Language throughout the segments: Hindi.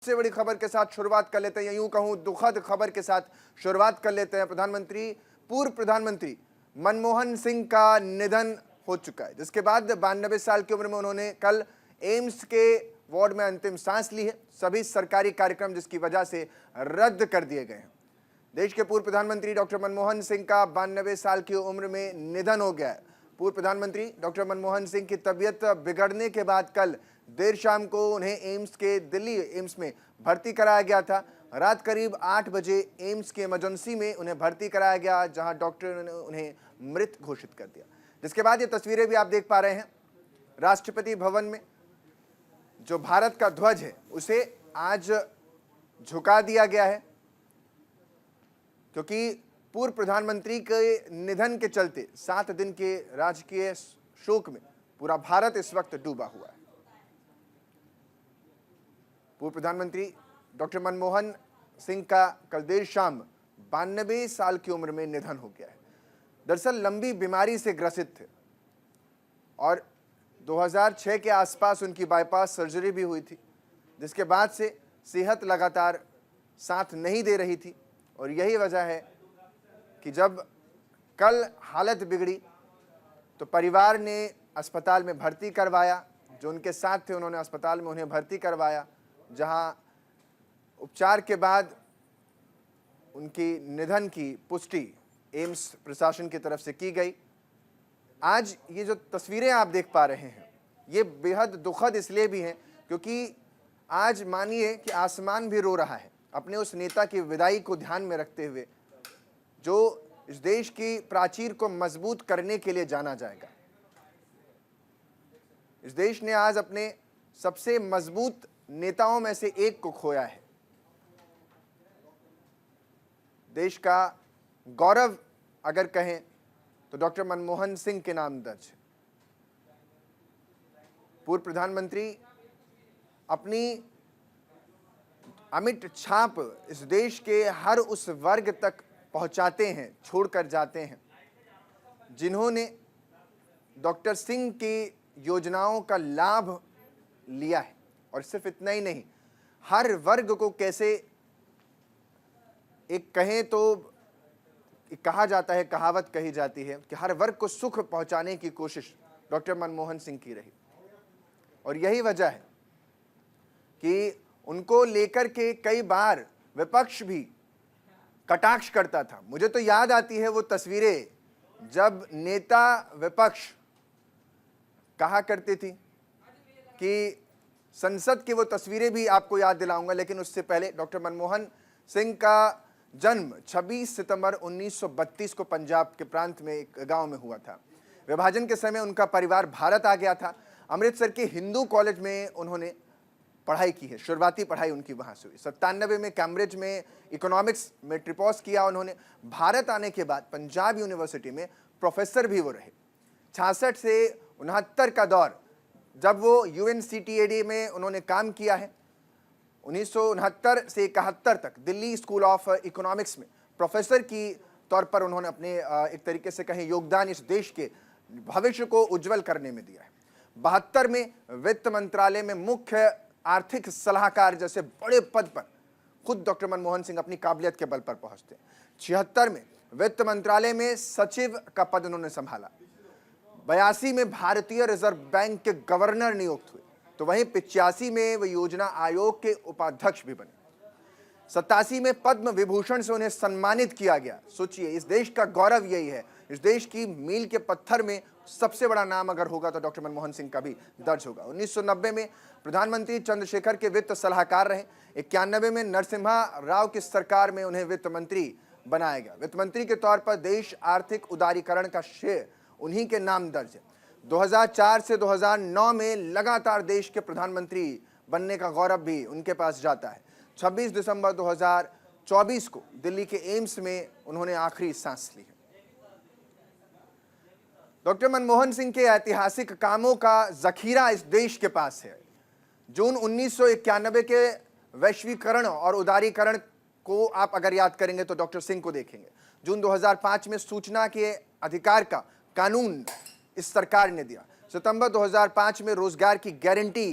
सबसे बड़ी खबर के साथ शुरुआत कर लेते हैं, या यूं कहूं दुखद खबर के साथ शुरुआत कर लेते हैं। पूर्व प्रधानमंत्री मनमोहन सिंह का निधन हो चुका है, जिसके बाद 92 साल की उम्र में उन्होंने कल एम्स के वार्ड में अंतिम सांस ली है। सभी सरकारी कार्यक्रम जिसकी वजह से रद्द कर दिए गए हैं। देश के पूर्व प्रधानमंत्री डॉक्टर मनमोहन सिंह का 92 साल की उम्र में निधन हो गया है। पूर्व प्रधानमंत्री डॉक्टर मनमोहन सिंह की तबीयत बिगड़ने के बाद कल देर शाम को उन्हें दिल्ली एम्स में भर्ती कराया गया था। रात करीब 8 बजे एम्स के इमरजेंसी में उन्हें भर्ती कराया गया, जहां डॉक्टर ने उन्हें मृत घोषित कर दिया। जिसके बाद ये तस्वीरें भी आप देख पा रहे हैं, राष्ट्रपति भवन में जो भारत का ध्वज है उसे आज झुका दिया गया है, क्योंकि पूर्व प्रधानमंत्री के निधन के चलते 7 दिन के राजकीय शोक में पूरा भारत इस वक्त डूबा हुआ है। पूर्व प्रधानमंत्री डॉक्टर मनमोहन सिंह का कल देर शाम 92 साल की उम्र में निधन हो गया है। दरअसल लंबी बीमारी से ग्रसित थे और 2006 के आसपास उनकी बाईपास सर्जरी भी हुई थी, जिसके बाद से सेहत लगातार साथ नहीं दे रही थी। और यही वजह है कि जब कल हालत बिगड़ी तो परिवार ने अस्पताल में भर्ती करवाया। जो उनके साथ थे उन्होंने अस्पताल में उन्हें भर्ती करवाया, जहां उपचार के बाद उनकी निधन की पुष्टि एम्स प्रशासन की तरफ से की गई। आज ये जो तस्वीरें आप देख पा रहे हैं ये बेहद दुखद इसलिए भी हैं क्योंकि आज मानिए कि आसमान भी रो रहा है अपने उस नेता की विदाई को ध्यान में रखते हुए, जो इस देश की प्राचीर को मजबूत करने के लिए जाना जाएगा। इस देश ने आज अपने सबसे मजबूत नेताओं में से एक को खोया है। देश का गौरव अगर कहें तो डॉक्टर मनमोहन सिंह के नाम दर्ज है। पूर्व प्रधानमंत्री अपनी अमिट छाप इस देश के हर उस वर्ग तक पहुंचाते हैं, छोड़कर जाते हैं, जिन्होंने डॉक्टर सिंह की योजनाओं का लाभ लिया है। और सिर्फ इतना ही नहीं, हर वर्ग को कैसे एक कहें तो कहा जाता है, कहावत कही जाती है कि हर वर्ग को सुख पहुंचाने की कोशिश डॉक्टर मनमोहन सिंह की रही। और यही वजह है कि उनको लेकर के कई बार विपक्ष भी कटाक्ष करता था। मुझे तो याद आती है वो तस्वीरें जब नेता विपक्ष कहा करते थी कि संसद की वो तस्वीरें भी आपको याद दिलाऊंगा, लेकिन उससे पहले डॉक्टर मनमोहन सिंह का जन्म 26 सितंबर 1932 को पंजाब के प्रांत में एक गांव में हुआ था। विभाजन के समय उनका परिवार भारत आ गया था। अमृतसर के हिंदू कॉलेज में उन्होंने पढ़ाई की है, शुरुआती पढ़ाई उनकी वहां से हुई। 97 में कैम्ब्रिज में इकोनॉमिक्स में ट्रिपॉस किया उन्होंने। भारत आने के बाद पंजाब यूनिवर्सिटी में प्रोफेसर भी वो रहे। 66 से 69 का दौर जब वो UNCTAD में उन्होंने काम किया है। 1969 से 71 तक दिल्ली स्कूल ऑफ इकोनॉमिक्स में प्रोफेसर की तौर पर उन्होंने अपने एक तरीके से कहें योगदान इस देश के भविष्य को उज्जवल करने में दिया है। 72 में वित्त मंत्रालय में मुख्य आर्थिक सलाहकार जैसे बड़े पद पर खुद डॉक्टर मनमोहन सिंह अपनी काबिलियत के बल पर पहुंचते। 76 में वित्त मंत्रालय में सचिव का पद उन्होंने संभाला। 82 में भारतीय रिजर्व बैंक के गवर्नर नियुक्त हुए, तो वहीं 85 में वे योजना आयोग के उपाध्यक्ष भी बने। 87 में पद्म विभूषण से उन्हें सम्मानित किया गया। सोचिए, इस देश का गौरव यही है। इस देश की मील के पत्थर में सबसे बड़ा नाम अगर होगा तो डॉक्टर मनमोहन सिंह का भी दर्ज होगा। 1990 में प्रधानमंत्री चंद्रशेखर के वित्त सलाहकार रहे। 91 में नरसिम्हा राव की सरकार में उन्हें वित्त मंत्री बनाया गया। वित्त मंत्री के तौर पर देश आर्थिक उदारीकरण का श्रेय उन्हीं के नाम दर्ज है। 2004 से 2009 में लगातार देश के प्रधानमंत्री बनने का गौरव भी उनके पास जाता है। 26 दिसंबर 2024 को दिल्ली के एम्स में उन्होंने आखिरी सांस ली है। डॉक्टर मनमोहन सिंह के ऐतिहासिक कामों का जखीरा इस देश के पास है। जून 1991 के वैश्वीकरण और उदारीकरण को आप अगर याद करेंगे तो डॉक्टर सिंह को देखेंगे। जून 2005 में सूचना के अधिकार का कानून इस सरकार ने दिया। सितंबर 2005 में रोजगार की गारंटी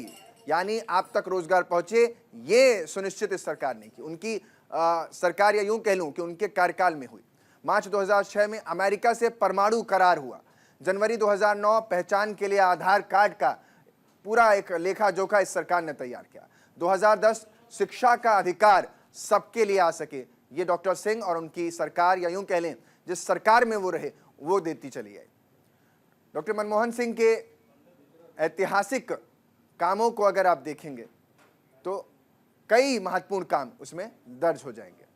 यानी आप तक रोजगार पहुंचे, ये सुनिश्चित इस सरकार ने की। उनकी सरकार, या यूं कह लूं कि उनके कार्यकाल में हुई। मार्च 2006 में अमेरिका से परमाणु करार हुआ। जनवरी 2009 पहचान के लिए आधार कार्ड का पूरा एक लेखा जोखा इस सरकार ने तैयार किया। 2010 शिक्षा का अधिकार सबके लिए आ सके, ये डॉक्टर सिंह और उनकी सरकार, या यूं कह लें जिस सरकार में वो रहे, वो देती चली आई। डॉक्टर मनमोहन सिंह के ऐतिहासिक कामों को अगर आप देखेंगे तो कई महत्वपूर्ण काम उसमें दर्ज हो जाएंगे।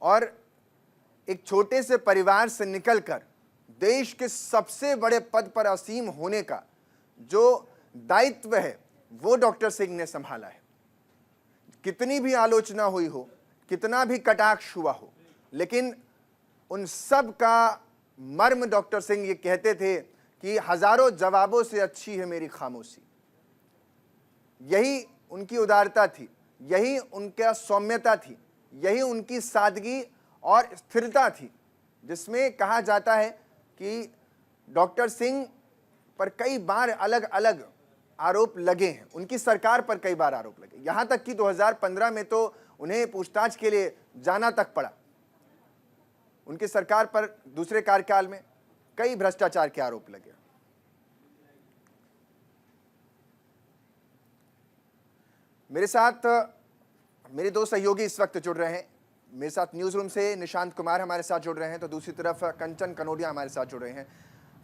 और एक छोटे से परिवार से निकलकर देश के सबसे बड़े पद पर असीम होने का जो दायित्व है वो डॉक्टर सिंह ने संभाला है। कितनी भी आलोचना हुई हो, कितना भी कटाक्ष हुआ हो, लेकिन उन सब का मर्म डॉक्टर सिंह ये कहते थे कि हजारों जवाबों से अच्छी है मेरी खामोशी। यही उनकी उदारता थी, यही उनका सौम्यता थी, यही उनकी सादगी और स्थिरता थी, जिसमें कहा जाता है कि डॉक्टर सिंह पर कई बार अलग अलग आरोप लगे हैं, उनकी सरकार पर कई बार आरोप लगे, यहां तक कि 2015 में तो उन्हें पूछताछ के लिए जाना तक पड़ा। उनकी सरकार पर दूसरे कार्यकाल में कई भ्रष्टाचार के आरोप लगे। मेरे साथ मेरे दो सहयोगी इस वक्त जुड़ रहे हैं। मेरे साथ न्यूज रूम से निशांत कुमार हमारे साथ जुड़ रहे हैं, तो दूसरी तरफ कंचन कनोडिया हमारे साथ जुड़ रहे हैं।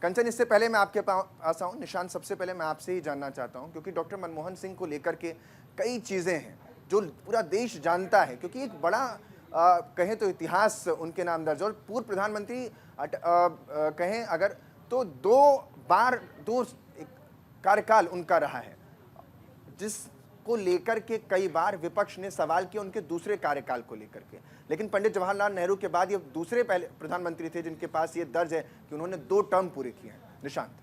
कंचन, इससे पहले मैं आपके पास आऊँ, निशांत सबसे पहले मैं आपसे ही जानना चाहता हूँ, क्योंकि डॉक्टर मनमोहन सिंह को लेकर के कई चीज़ें हैं जो पूरा देश जानता है, क्योंकि एक बड़ा कहें तो इतिहास उनके नाम दर्ज, और पूर्व प्रधानमंत्री कहें अगर तो दो कार्यकाल उनका रहा है, जिसको लेकर के कई बार विपक्ष ने सवाल किया उनके दूसरे कार्यकाल को लेकर के। लेकिन पंडित जवाहरलाल नेहरू के बाद ये दूसरे पहले प्रधानमंत्री थे जिनके पास ये दर्ज है कि उन्होंने 2 टर्म पूरे किए हैं। निशांत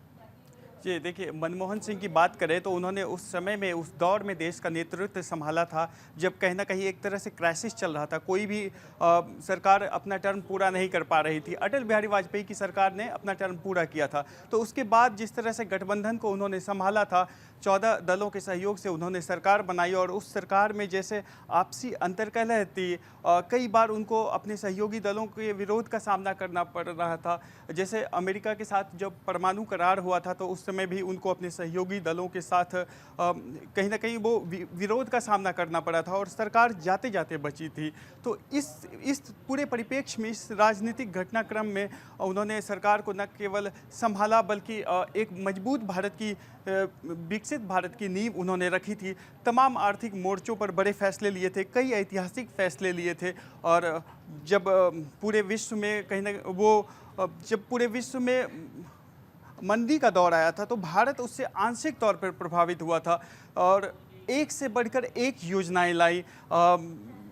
जी, देखिए, मनमोहन सिंह की बात करें तो उन्होंने उस समय में, उस दौर में देश का नेतृत्व संभाला था जब कहीं ना कहीं एक तरह से क्राइसिस चल रहा था। कोई भी सरकार अपना टर्म पूरा नहीं कर पा रही थी। अटल बिहारी वाजपेयी की सरकार ने अपना टर्म पूरा किया था। तो उसके बाद जिस तरह से गठबंधन को उन्होंने संभाला था, 14 दलों के सहयोग से उन्होंने सरकार बनाई, और उस सरकार में जैसे आपसी अंतर्कलह थी, कई बार उनको अपने सहयोगी दलों के विरोध का सामना करना पड़ रहा था। जैसे अमेरिका के साथ जब परमाणु करार हुआ था तो उस समय भी उनको अपने सहयोगी दलों के साथ कहीं ना कहीं वो विरोध का सामना करना पड़ा था, और सरकार जाते जाते बची थी। तो इस पूरे परिप्रेक्ष्य में, इस राजनीतिक घटनाक्रम में उन्होंने सरकार को न केवल संभाला बल्कि एक मजबूत भारत की, विकसित भारत की नींव उन्होंने रखी थी। तमाम आर्थिक मोर्चों पर बड़े फैसले लिए थे, कई ऐतिहासिक फैसले लिए थे, और जब पूरे विश्व में कहीं ना वो जब पूरे विश्व में मंदी का दौर आया था तो भारत उससे आंशिक तौर पर प्रभावित हुआ था, और एक से बढ़कर एक योजनाएं लाई,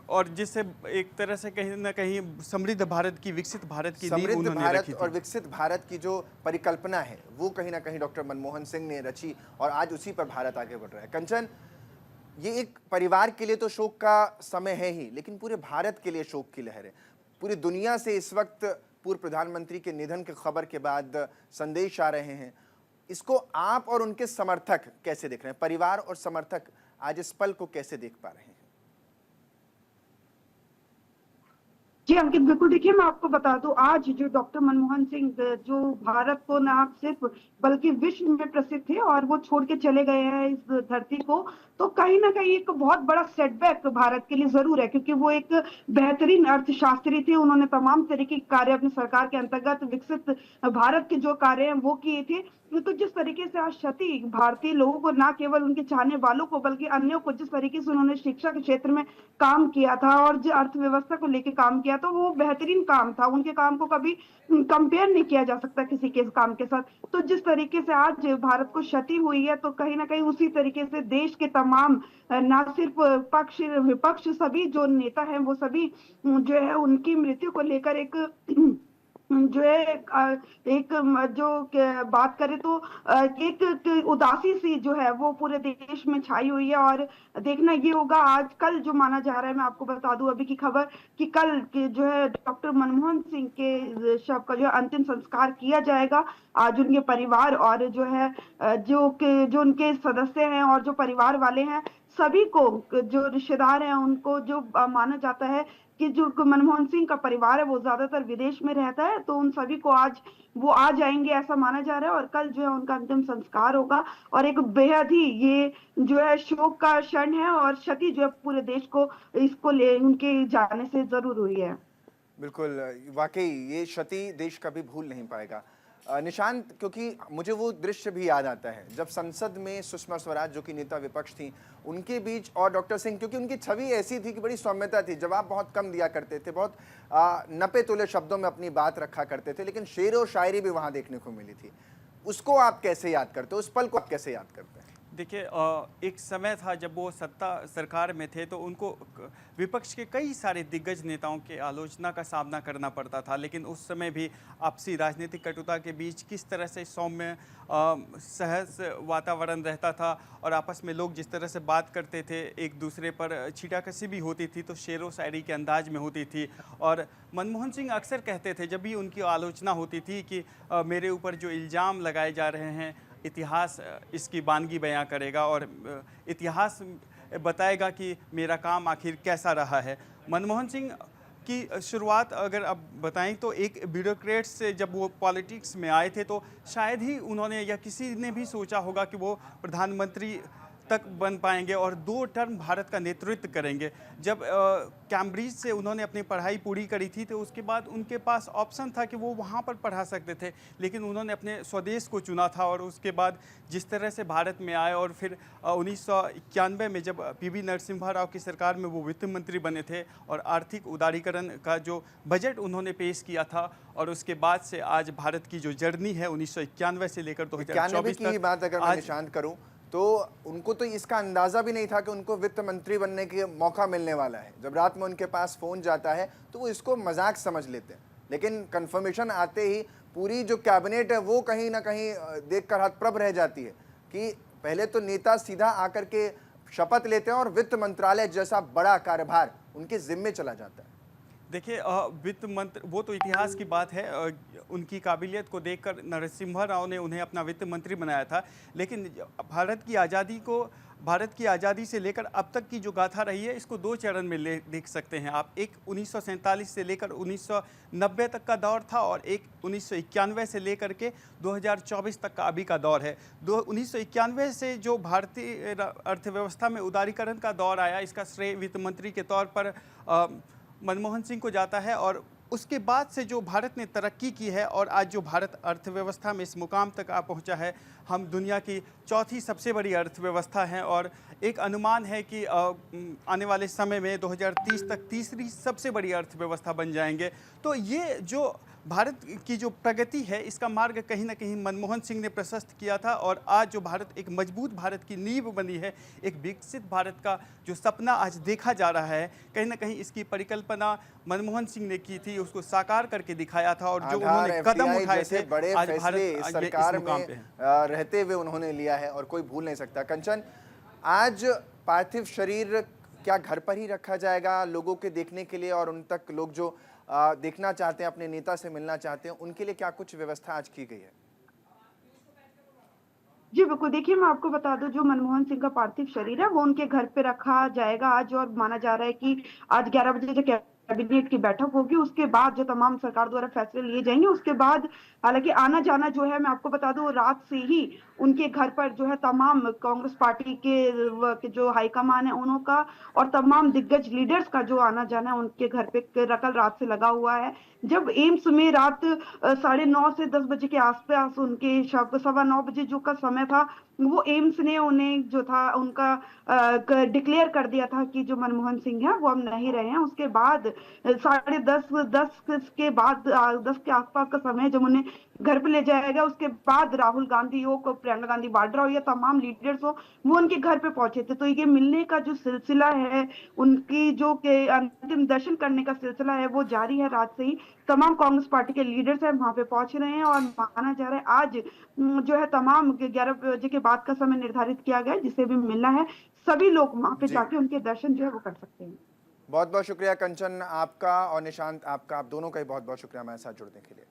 और जिससे एक तरह से कहीं ना कहीं समृद्ध भारत की, विकसित भारत की नींव उन्होंने रखी थी। और विकसित भारत की जो परिकल्पना है वो कहीं ना कहीं डॉक्टर मनमोहन सिंह ने रची, और आज उसी पर भारत आगे बढ़ रहा है। कंचन, ये एक परिवार के लिए तो शोक का समय है ही, लेकिन पूरे भारत के लिए शोक की लहर है। पूरी दुनिया से इस वक्त पूर्व प्रधानमंत्री के निधन की खबर के बाद संदेश आ रहे हैं। इसको आप और उनके समर्थक कैसे देख रहे हैं? परिवार और समर्थक आज इस पल को कैसे देख पा रहे हैं? जी अंकित, बिल्कुल। देखिए, मैं आपको बता दूं, आज जो डॉक्टर मनमोहन सिंह जो भारत को न सिर्फ बल्कि विश्व में प्रसिद्ध थे और वो छोड़ के चले गए हैं इस धरती को, तो कहीं ना कहीं एक बहुत बड़ा सेटबैक भारत के लिए जरूर है, क्योंकि वो एक बेहतरीन अर्थशास्त्री थे। उन्होंने तमाम तरीके के कार्य अपनी सरकार के अंतर्गत विकसित भारत के जो कार्य हैं वो किए थे। तो जिस तरीके से आज क्षति भारतीय लोगों को, ना केवल उनके चाहने वालों को बल्कि अन्यों को, जिस तरीके से उन्होंने शिक्षा के क्षेत्र में काम किया था और जो अर्थव्यवस्था को लेकर काम किया, तो वो बेहतरीन काम था। उनके काम को कभी कंपेयर नहीं किया जा सकता किसी के काम के साथ। तो जिस तरीके से आज भारत को क्षति हुई है, तो कहीं ना कहीं उसी तरीके से देश के तमाम, ना सिर्फ पक्ष विपक्ष, सभी जो नेता हैं वो सभी जो है उनकी मृत्यु को लेकर एक जो है एक बात करें तो एक उदासी सी जो है वो पूरे देश में छाई हुई है। और देखना ये होगा, आज कल जो माना जा रहा है, मैं आपको बता दूं अभी की खबर, कि कल के जो है डॉक्टर मनमोहन सिंह के शव का जो है अंतिम संस्कार किया जाएगा। आज उनके परिवार और जो है जो उनके सदस्य हैं और जो परिवार वाले हैं, सभी को, जो रिश्तेदार हैं उनको, जो माना जाता है कि जो मनमोहन सिंह का परिवार है वो ज्यादातर विदेश में रहता है, तो उन सभी को आज वो आ जाएंगे ऐसा माना जा रहा है। और कल जो है उनका अंतिम संस्कार होगा। और एक बेहद ही ये जो है शोक का क्षण है और क्षति जो है पूरे देश को इसको ले उनके जाने से जरूर हुई है। बिल्कुल, वाकई ये क्षति देश कभी भूल नहीं पाएगा। निशांत, क्योंकि मुझे वो दृश्य भी याद आता है जब संसद में सुषमा स्वराज जो कि नेता विपक्ष थी, उनके बीच और डॉक्टर सिंह, क्योंकि उनकी छवि ऐसी थी कि बड़ी सौम्यता थी, जवाब बहुत कम दिया करते थे, बहुत नपे तुले शब्दों में अपनी बात रखा करते थे, लेकिन शेर और शायरी भी वहाँ देखने को मिली थी। उसको आप कैसे याद करते हो, उस पल को आप कैसे याद करते हैं? देखिए, एक समय था जब वो सत्ता सरकार में थे तो उनको विपक्ष के कई सारे दिग्गज नेताओं के आलोचना का सामना करना पड़ता था, लेकिन उस समय भी आपसी राजनीतिक कटुता के बीच किस तरह से सौम्य सहज वातावरण रहता था और आपस में लोग जिस तरह से बात करते थे, एक दूसरे पर छीटाकसी भी होती थी तो शेरो शायरी के अंदाज में होती थी। और मनमोहन सिंह अक्सर कहते थे जब भी उनकी आलोचना होती थी कि मेरे ऊपर जो इल्ज़ाम लगाए जा रहे हैं, इतिहास इसकी बानगी बयां करेगा और इतिहास बताएगा कि मेरा काम आखिर कैसा रहा है। मनमोहन सिंह की शुरुआत अगर आप बताएं तो एक ब्यूरोक्रेट से जब वो पॉलिटिक्स में आए थे तो शायद ही उन्होंने या किसी ने भी सोचा होगा कि वो प्रधानमंत्री तक बन पाएंगे और 2 टर्म भारत का नेतृत्व करेंगे। जब कैम्ब्रिज से उन्होंने अपनी पढ़ाई पूरी करी थी तो उसके बाद उनके पास ऑप्शन था कि वो वहाँ पर पढ़ा सकते थे, लेकिन उन्होंने अपने स्वदेश को चुना था। और उसके बाद जिस तरह से भारत में आए और फिर 1991 में जब पीवी नरसिम्हा राव की सरकार में वो वित्त मंत्री बने थे और आर्थिक उदारीकरण का जो बजट उन्होंने पेश किया था, और उसके बाद से आज भारत की जो जर्नी है 1991 से लेकर 2024 की बात अगर मैं शांत करूं तो उनको तो इसका अंदाजा भी नहीं था कि उनको वित्त मंत्री बनने के मौका मिलने वाला है। जब रात में उनके पास फोन जाता है तो वो इसको मजाक समझ लेते हैं, लेकिन कंफर्मेशन आते ही पूरी जो कैबिनेट है वो कहीं ना कहीं देखकर हतप्रभ रह जाती है कि पहले तो नेता सीधा आकर के शपथ लेते हैं और वित्त मंत्रालय जैसा बड़ा कार्यभार उनके जिम्मे चला जाता है। देखिए, वित्त मंत्री वो तो इतिहास की बात है, उनकी काबिलियत को देखकर नरसिम्हा राव ने उन्हें अपना वित्त मंत्री बनाया था, लेकिन भारत की आज़ादी से लेकर अब तक की जो गाथा रही है इसको 2 चरण में देख सकते हैं आप। एक 1947 से लेकर 1990 तक का दौर था और एक 1991 से लेकर के 2024 तक का अभी का दौर है। 1991 से जो भारतीय अर्थव्यवस्था में उदारीकरण का दौर आया, इसका श्रेय वित्त मंत्री के तौर पर मनमोहन सिंह को जाता है। और उसके बाद से जो भारत ने तरक्की की है और आज जो भारत अर्थव्यवस्था में इस मुकाम तक आ पहुंचा है, हम दुनिया की 4थी सबसे बड़ी अर्थव्यवस्था हैं और एक अनुमान है कि आने वाले समय में 2030 तक 3री सबसे बड़ी अर्थव्यवस्था बन जाएंगे। तो ये जो भारत की जो प्रगति है इसका मार्ग कहीं ना कहीं मनमोहन सिंह ने प्रशस्त किया था और आज जो भारत एक मजबूत भारत की नींव बनी है, एक विकसित भारत का जो सपना आज देखा जा रहा है, कहीं ना कहीं इसकी परिकल्पना मनमोहन सिंह ने की थी, उसको साकार करके दिखाया था। और जो उन्होंने कदम उठाए थे, बड़े आज फैसले इस सरकार में रहते हुए उन्होंने लिया है और कोई भूल नहीं सकता। कंचन, आज पार्थिव शरीर क्या घर पर ही रखा जाएगा लोगों के देखने के लिए, और उन तक लोग जो देखना चाहते हैं, अपने नेता से मिलना चाहते हैं, उनके लिए क्या कुछ व्यवस्था आज की गई है? जी बिल्कुल, देखिए मैं आपको बता दूं, जो मनमोहन सिंह का पार्थिव शरीर है वो उनके घर पे रखा जाएगा आज। और माना जा रहा है कि आज 11 बजे जो कैबिनेट की बैठक होगी उसके बाद जो तमाम सरकार द्वारा फैसले लिए जाएंगे, उसके बाद हालांकि आना जाना जो है, मैं आपको बता दूं, रात से ही उनके घर पर जो है तमाम कांग्रेस पार्टी के जो हाईकमान है उनका और तमाम दिग्गज लीडर्स का जो आना जाना है उनके घर पे कल रात से लगा हुआ है। जब एम्स में रात 9:30 से 10 बजे के आसपास उनके शव को 9:15 बजे जो का समय था, वो एम्स ने उन्हें जो था उनका डिक्लेयर कर दिया था कि जो मनमोहन सिंह है वो अब नहीं रहे हैं। उसके बाद 10:30 के बाद 10 के आसपास का समय जब उन्हें घर पे ले जाया गया। उसके बाद राहुल गांधी हो, को प्रियंका गांधी वाड्रा हो या तमाम लीडर्स हो, वो उनके घर पे पहुंचे थे। तो ये मिलने का जो सिलसिला है, उनकी जो के अंतिम दर्शन करने का सिलसिला है, वो जारी है। रात से ही तमाम कांग्रेस पार्टी के लीडर्स हैं वहां पे पहुंच रहे हैं और माना जा रहा है आज जो है तमाम 11 बजे के बाद का समय निर्धारित किया गया है, जिसे भी मिलना है सभी लोग वहां पे जी, जाके उनके दर्शन जो है वो कर सकते हैं। बहुत बहुत शुक्रिया कंचन आपका और निशांत आपका, आप दोनों का ही बहुत बहुत शुक्रिया हमारे साथ जुड़ने के लिए।